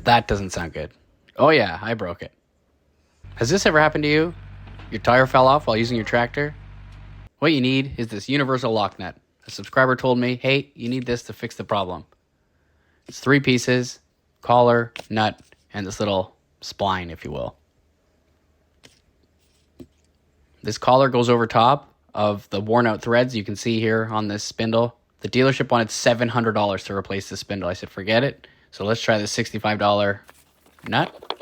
That doesn't sound good. Oh yeah, I broke it. Has this ever happened to you? Your tire fell off while using your tractor? What you need is this universal lock nut. A subscriber told me, hey, you need this to fix the problem. It's 3 pieces, collar, nut, and this little spline, if you will. This collar goes over top of the worn out threads you can see here on this spindle. The dealership wanted $700 to replace this spindle. I said, forget it. So let's try the $65 nut.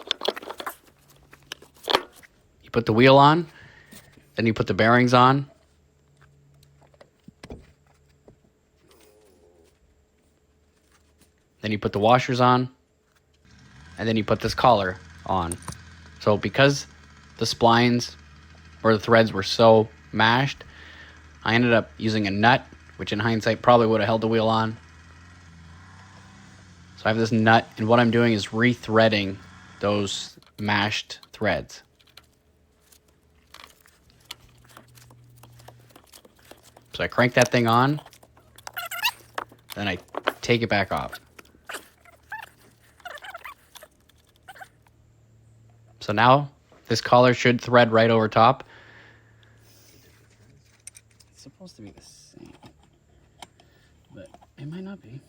You put the wheel on, then you put the bearings on. Then you put the washers on, and then you put this collar on. So because the splines or the threads were so mashed, I ended up using a nut, which in hindsight probably would have held the wheel on. So I have this nut, and what I'm doing is re-threading those mashed threads. So I crank that thing on, then I take it back off. So now this collar should thread right over top. It's supposed to be the same, but it might not be.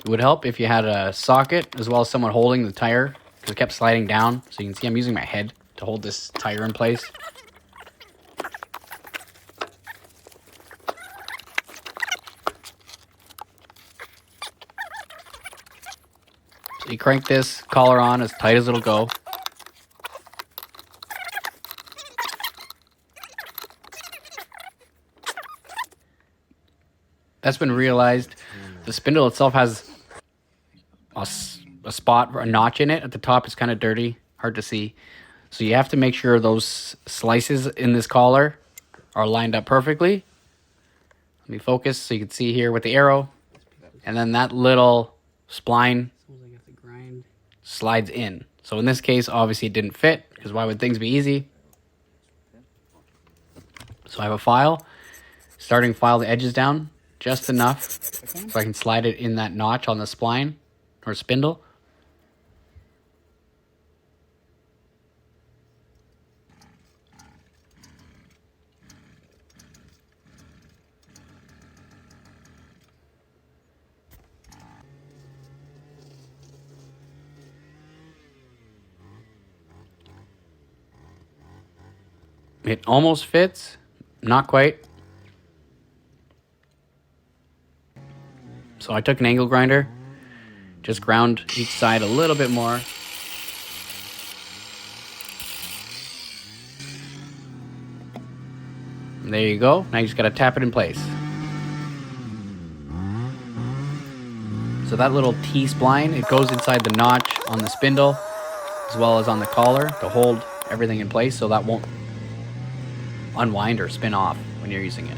It would help if you had a socket as well as someone holding the tire, because it kept sliding down. So you can see I'm using my head to hold this tire in place. So you crank this collar on as tight as it'll go. That's been realized. The spindle itself has a spot, a notch in it. At the top, it's kind of dirty, hard to see. So you have to make sure those slices in this collar are lined up perfectly. Let me focus so you can see here with the arrow. And then that little spline slides in. So in this case, obviously it didn't fit, because why would things be easy? So I have a file, starting to file the edges down just enough so I can slide it in that notch on the spline or spindle. It almost fits, not quite. So I took an angle grinder, just ground each side a little bit more. And there you go. Now you just gotta tap it in place. So that little T-spline, it goes inside the notch on the spindle as well as on the collar to hold everything in place so that won't unwind or spin off when you're using it.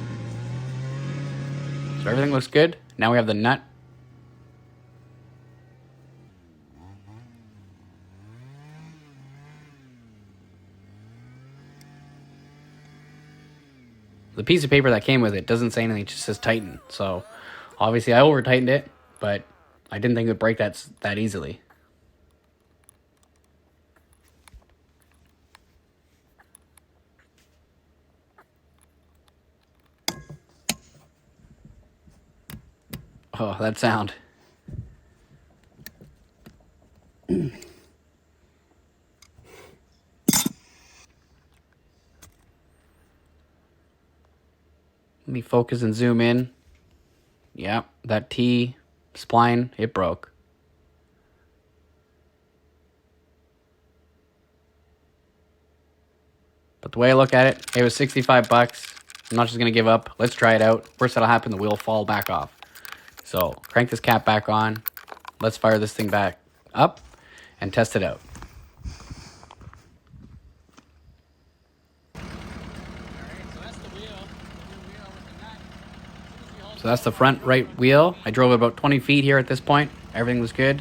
So everything looks good. Now we have the nut. The piece of paper that came with it doesn't say anything, it just says tighten. So obviously I over tightened it, but I didn't think it would break that easily. Oh, that sound. Let me focus and zoom in. Yeah, that T spline, it broke. But the way I look at it, it was 65 bucks. I'm not just going to give up. Let's try it out. Worst that'll happen, the wheel will fall back off. So crank this cap back on. Let's fire this thing back up and test it out. So that's the front right wheel. I drove about 20 feet here at this point. Everything was good.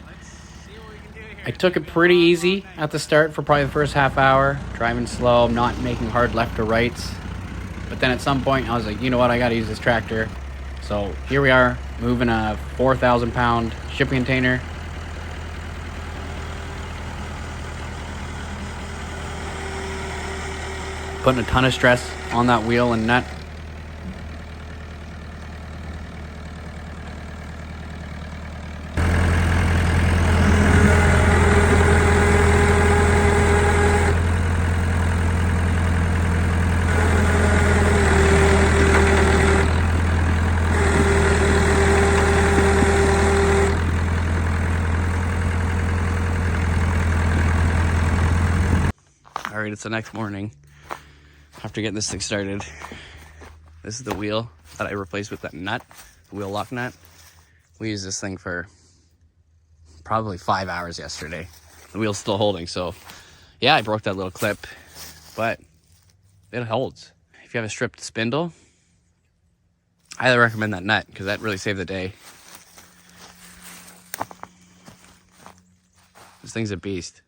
I took it pretty easy at the start for probably the first half hour. Driving slow, not making hard left or rights. But then at some point, I was like, you know what? I got to use this tractor. So here we are, moving a 4,000-pound shipping container. Putting a ton of stress on that wheel and nut. All right, it's the next morning after getting this thing started. This is the wheel that I replaced with that nut, the wheel lock nut. We used this thing for probably 5 hours yesterday. The wheel's still holding, so yeah, I broke that little clip, but it holds. If you have a stripped spindle, I highly recommend that nut because that really saved the day. This thing's a beast.